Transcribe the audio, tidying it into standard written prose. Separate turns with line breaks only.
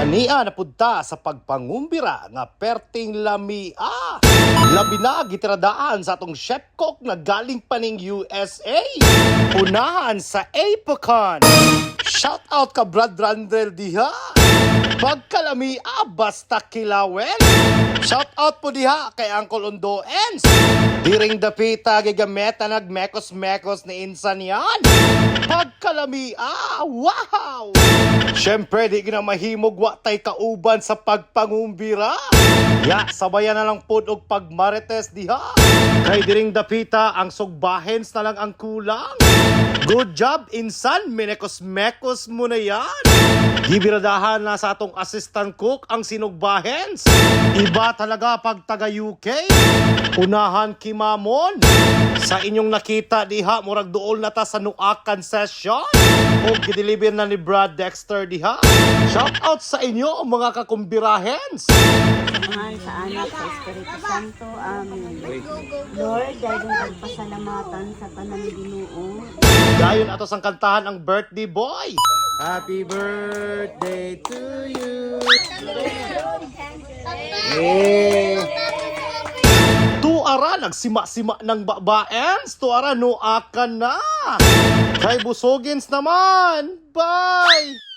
Ania napunta sa pagpangumbira nga perting lamia. Labi na gitiradaan sa atong chef cook na galing paning USA. Unahan sa Apocon. Shout out ka Brad Randel diha. Pagkalamia basta kilawin. Shout out po diha kay Uncle Ondo Ens. Diring dapita gigameta nagmekos-mekos ni insan yan. Pagkalamia, wow! Siyempre, di ginamahimog wa tay kauban sa pagpangumbira. Ya, sabayan na lang po og pagmarites diha. Kay diring dapita, ang sugbahens na lang ang kulang. Good job, insan. Minekos-mekos mo na yan. Gibiradahan na sa atong assistant cook ang sinugbahens. Iba talaga pag taga UK. Unahan kimamon. Sa inyong nakita diha, murag dool na ta sa nuakan session. O gideliver na ni Brad Dexter diha. Shout out sa inyo mga kakumbirahens.
Mahal sa anak sa Espiritu Santo. Amen. Lord, dahil yung pagpasalamatan sa tanan ni Ginoo.
Dayon ato sang kantahan ang birthday boy. Happy birthday to you. Tuara nagsima-sima ng babaens. Tuara nuakan na. Kay busogins naman. Bye!